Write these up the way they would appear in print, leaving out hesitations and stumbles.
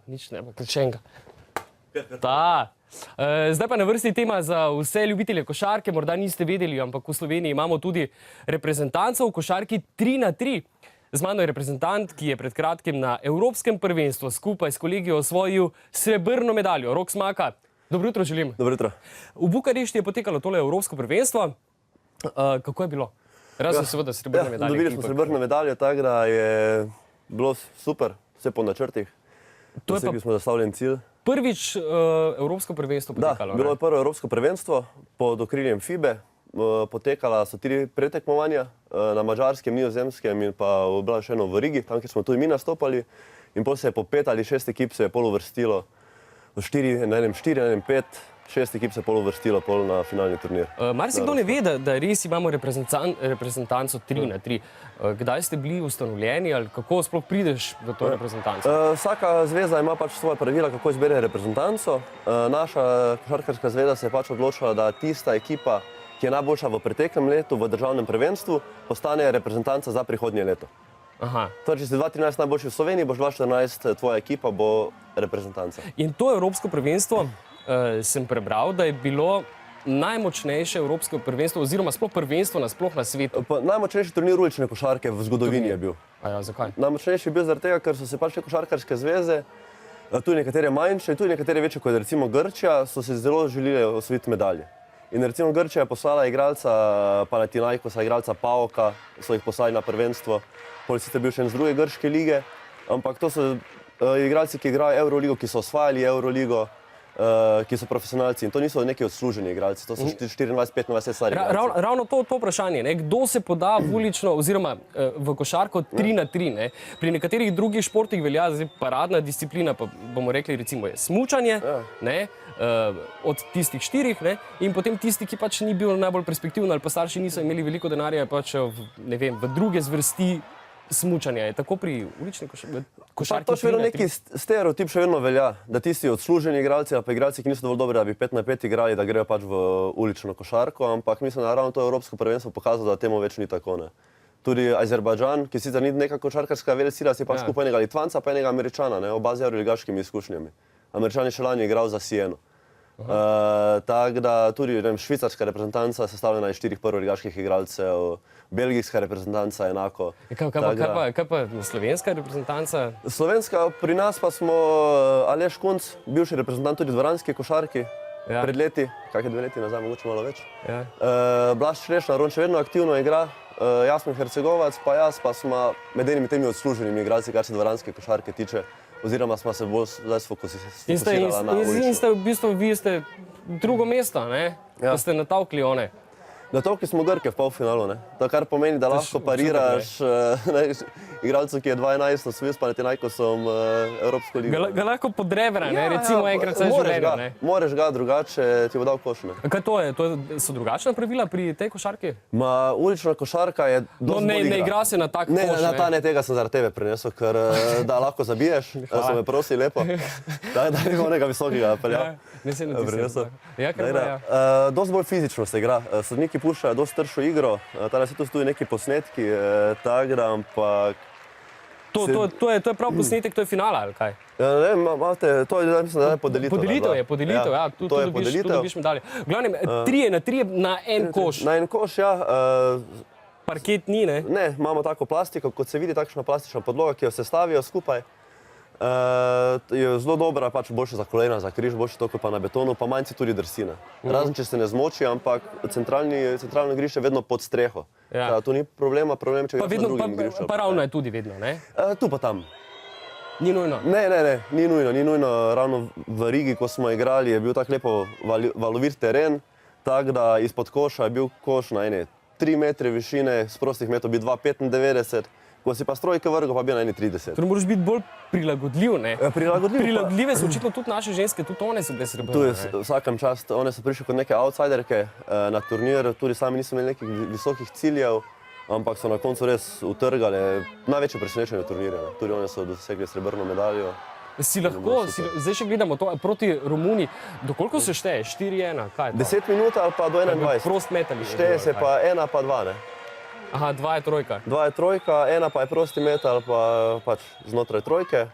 Nič ne, klečenka. Zdaj pa na vrsti tema za vse ljubitelje košarke. Morda niste vedeli, ampak v Sloveniji imamo tudi reprezentanco v košarki 3x3. Z mano je reprezentant, ki je pred kratkim na Evropskem prvenstvu skupaj s kolegi osvojil srebrno medaljo. Rok Smaka, dobro jutro želim. Dobro jutro. V Bukarešti je potekalo tole Evropsko prvenstvo. Kako je bilo? Razen seveda srebrne medalje. Dobili smo srebrno medaljo, tako da je bilo super, vse po načrtih. Dosegli smo zastavljen cilj. Prvič Evropsko prvenstvo potekalo. Da, bilo je prvo Evropsko prvenstvo pod okriljem FIBE. Potekala so 3 pretekmovanja na Madžarskem, Nizozemskem in pa bila še eno v Rigi, tam, kjer smo tudi mi nastopali. In potem se je po 5 ali 6 ekip se je pol uvrstilo, 4, 5, 6 ekip se je pol uvrstilo na finalni turnir. Marsikdo ne ve, da res imamo reprezentanco 3x3. Kdaj ste bili ustanovljeni ali kako sploh prideš v to reprezentanco? Vsaka zveza ima pač svoje pravila, kako izbere reprezentanco. Naša košarkarska zveza se je pač odločila, da tista ekipa, ki je najboljša v preteklem letu v državnem prvenstvu, postane reprezentanca za prihodnje leto. Torej, če si 2013 najboljši v Sloveniji, boš 2014 tvoja ekipa bo reprezentanca. In to Evropsko prvenstvo sem prebral, da je bilo najmočnejše Evropsko prvenstvo oziroma sploh prvenstvo nasploh na svetu. Najmočnejši turnir ulične košarke v zgodovini je bil. Zakaj? Najmočnejši je bil zaradi tega, ker so se pač te košarkarske zveze, tudi nekatere manjše, tudi nekatere večje, kot je recimo Grčija, so se zelo želeli osvojiti medalje. In recimo Grčija je poslala igralca Panathinaikosa, igralca PAOK-a, so jih poslali na prvenstvo. Potem sicer bil še en z druge grške lige, ampak to so igralci, ki igrajo Euroligo, ki so osvajali Euroligo, ki so profesionalci in to niso neki odsluženi igralci, to so 24-25 stari igralci. Ravno to vprašanje, kdo se poda v ulično oziroma v košarko 3x3. Pri nekaterih drugih športih velja paradna disciplina, pa bomo rekli recimo je smučanje, od tistih 4 in potem tisti, ki pač ni bil najbolj perspektivni ali pa starši niso imeli veliko denarja, pač v druge zvrsti smučanja. Je tako pri ulični košarki? To še vedno neki stereotip še vedno velja, da tisti odsluženi igralci ali pa igralci, ki niso dovolj dobri, da bi 5x5 igrali, da grejo pač v ulično košarko, ampak mislim, da ravno to Evropsko prvenstvo pokazalo, da temu več ni tako. Tudi Azerbajdžan, ki sicer ni neka košarkarska velesila, si pač skupaj enega Litvanca pa enega Američana, oba z euroligaškimi izkušnjami. Američan je še lani igral za Sieno. Tako da tudi švicarska reprezentanca sestavljena iz 4 prvoligaških igralcev, belgijska reprezentanca enako. Kaj pa slovenska reprezentanca? Slovenska, pri nas pa smo Aleš Kunc, bivši reprezentant tudi v dvoranski košarki, pred leti, kakšne 2 leti nazaj, mogoče malo več. Blaž Črešna, on še vedno aktivno igra, Jasmin Hercegovac, pa jaz pa smo med enimi temi odsluženimi igralci, kar se dvoranske košarke tiče, oziroma smo se bolj zdaj sfokusirala na ulično. In ste v bistvu, vi ste drugo mesto, ko ste natavkli one. Natavkli smo Grke v polfinalu, to kar pomeni, da lahko pariraš igralcu, ki je 2-11 osvojil s Panathinaikosom Evropsko ligo. Ga lahko podrebra, recimo enkrat v življenju. Moraš ga, drugače ti bo dal koš. Kaj to je? So drugačna pravila pri tej košarki? Ulična košarka je dosti bolj igra. Ne igra se na tak koš. Ne, tega sem zaradi tebe prinesel, ker da lahko zabiješ, so me prosi lepo. Da ne bom nekaj visokega peljal. Dosti bolj fizično se igra. Sodniki puščajo dosti tršo igro, tada se tu tudi neki posnetki, tako da, ampak... To je prav posnetek, to je finala, ali kaj? Ne, imate, to je, mislim, da je podelitev. Podelitev, ja, tu dobiš medalje. V glavnem, 3x3 na en koš. Na en koš, ja. Parket ni, ne? Ne, imamo tako plastiko, kot se vidi, takšna plastična podloga, ki jo sestavijo skupaj. Je zelo dobra, pač boljše za kolena, za križ, boljše to, kot pa na betonu, pa manjci tudi drsine. Razen, če se ne zmoči, ampak centralno igrišče je vedno pod streho. Tu ni problema, če igraš na drugim igrišču. Pa ravno je tudi vedno, ne? Tu pa tam. Ni nujno? Ne, ni nujno. Ravno v Rigi, ko smo igrali, je bil tak lepo valovit teren, tako da izpod koša je bil koš na 3 metre višine, z prostih metrov bi 2,95. Ko si pa strojke vrgo, pa bi na 1,30. Torej moraš biti bolj prilagodljiv, ne? Prilagodljive so očitno tudi naše ženske, tudi one so bile srebrne. Tu je vsakem čast, one so prišli kot neke outsiderke na turnir, tudi sami niso imeli nekih visokih ciljev, ampak so na koncu res utrgali največje presenečenje turnirja. Tudi one so dosegli srebrno medaljo. Si lahko, zdaj še gledamo to proti Romuniji, dokoliko se šteje? 4-1, kaj je to? 10 minut ali pa do 21. Prost metali. Šteje se pa 1 pa 2, ne? Aha, 2 je trojka. 2 je trojka, 1 pa je prosti met ali pa pač znotraj trojke.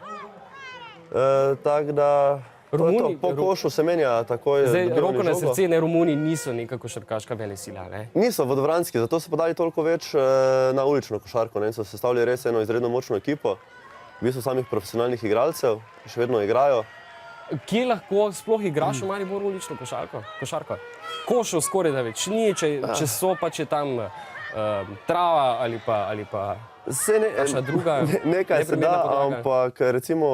Tako da to je to. Po košu se menja takoj. Zdaj, dobivanje roko na žogo. srce, ne, Romuni niso neka košarkaška velesila, ne? Niso vodovranski, zato so podali toliko več na ulično košarko. Ne? So sestavili res eno izredno močno ekipo, v bistvu samih profesionalnih igralcev, ki še vedno igrajo. Kje lahko sploh igraš v Mariboru ulično košarko? Košov skoraj da več ni, če so pa če tam trava ali pa kakšna druga nekaj se da, neprimerna podlaga. ampak recimo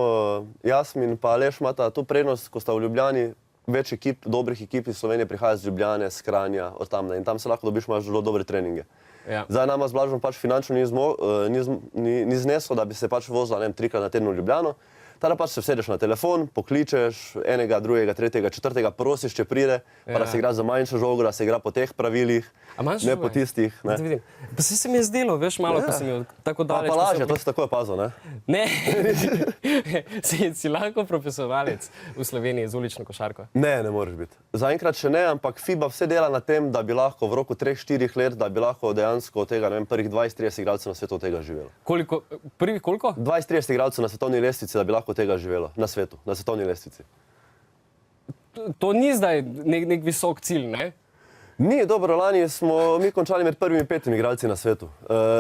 Jasmin pa Aleš imata tu prednost, ko sta v Ljubljani, več ekip, dobrih ekip iz Slovenije prihaja z Ljubljane, s Kranja, od tam, ne? In tam se lahko dobiš, imaš zelo dobre treninge. Ja. Zdaj nama z Blažom pač finančno ni zneslo, da bi se pač vozila, ne vem, 3-krat na teden v Ljubljano. Tada pač se vsedeš na telefon, pokličeš enega, drugega, tretjega, četrtega, prosiš, če pride, pa da se igra za manjšo žogo, da se igra po teh pravilih, ne po tistih. Ne. Pa se mi je zdelo, veš, malo, ko sem jo tako daleč. Pa lažje, to si takoj opazil, ne? Ne, si lahko profesionalec v Sloveniji z ulično košarko? Ne moreš biti. Zaenkrat še ne, ampak FIBA vse dela na tem, da bi lahko v roku 3-4 let, da bi lahko dejansko od tega, ne vem, prvih 20-30 igralcev na svetu od tega živelo. Prvih koliko? 20-30 igralcev na svetovni lestvici, da bi lahko od tega živelo, na svetu, na svetovni lestvici. To ni zdaj nek visok cilj, ne? Ni, dobro, lani smo mi končali med prvimi 5 igralci na svetu.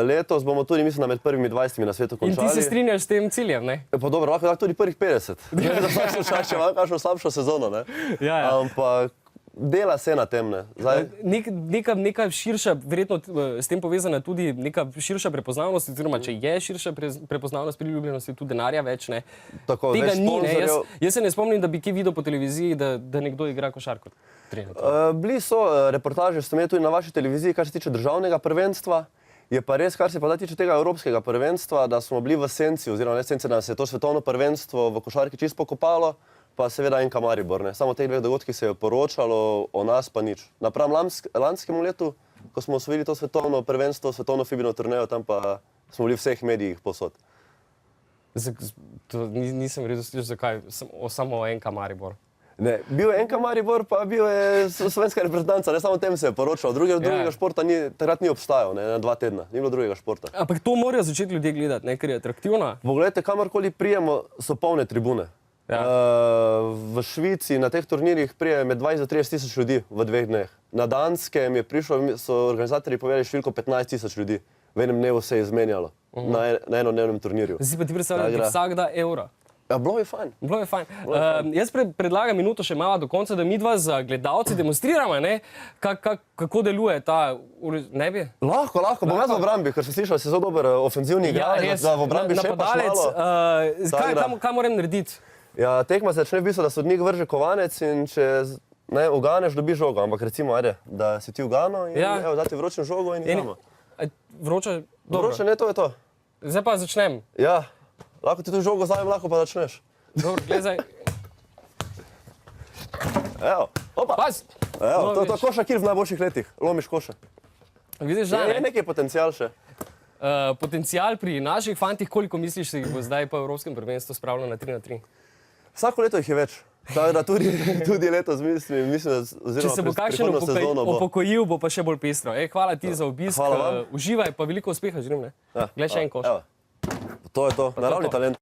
Letos bomo tudi, mislim, med prvimi 20 na svetu končali. In ti se strinjaš s tem ciljem, ne? Pa dobro, lahko tudi prvih 50. Ne, da vsak še ima kakšno slabšo sezono, ne? Ja. Ampak dela se na tem, ne. Zdaj, neka širša, verjetno s tem povezana tudi neka širša prepoznavnost, oziroma če je širša prepoznavnost priljubljenosti, tudi denarja več, ne? Tako, tega več ni, ne? sponzorjev. Jaz se ne spomnim, da bi kje videl po televiziji, da nekdo igra košarko. Bili so reportaže, ste imeli tudi na vaši televiziji, kar se tiče državnega prvenstva. Je pa res, kar se pa tiče tega evropskega prvenstva, da smo bili v senci, oziroma ne senci, da se je to svetovno prvenstvo v košarki čisto pokopalo, pa seveda NK Maribor, ne. Samo teh dveh dogodkih se je poročalo, o nas pa nič. Napram lanskemu letu, ko smo osvojili to svetovno prvenstvo, svetovno FIBino turnejo, tam pa smo bili v vseh medijih posod. Nisem redo slišal, zakaj, samo NK Maribor. Ne, bil je NK Maribor, pa bil je slovenska reprezentanca, ne samo o tem se je poročalo. Drugega športa takrat ni obstajal, ne, na 2 tedna, ni bilo drugega športa. Ampak to morajo začeti ljudje gledati, ne, ker je atraktivno. Poglejte, kamorkoli prijemo, so polne tribune. Ja. V Švici na teh turnirjih prije med 20 do 30 tisoč ljudi v 2 dneh. Na Danskem je prišlo, so organizatorji povedali številko 15 tisoč ljudi. V enem dnevu se je izmenjalo na enodnevnem turnirju. Zdaj pa ti predstavljaj, da vsak da evro. Ja, bilo je fajn. Bilo je fajn. Jaz predlagam minuto še malo do konca, da mi dva za gledalci demonstriramo, ne, kako deluje ta, ne bi? Lahko, bom jaz v obrambi, ker sem slišal, da si zelo dober ofenzivni igralec, da v obrambi še paš malo. Kaj moram narediti? Ja, tekma se začne v bistvu, da sodnik vrže kovanec in če uganeš, dobiš žogo, ampak recimo, da si ti ugano in evo, da ti vročen žogo in igramo. Vroče? Dobro. Vroče, ne, to je to. Zdaj pa začnem. Ja. Lahko ti tu žogo zavim, lahko pa začneš. Dobro, gledaj. Evo, opa. Pas! Evo, to je košarkir v najboljših letih. Lomiš koše. Vidiš, da je nekaj potencial še. Potencial pri naših fantih, koliko misliš, se jih bo zdaj pa v Evropskem prvenstvu spravilo na 3-3? Vsako leto jih je več. Tako da tudi letos mislim, oziroma če se bo kakšen upokojil, bo pa še bolj pestro. Hvala ti za obisk. Uživaj, pa veliko uspeha želim, ne? Glej še en koš. To je to, naravni talent.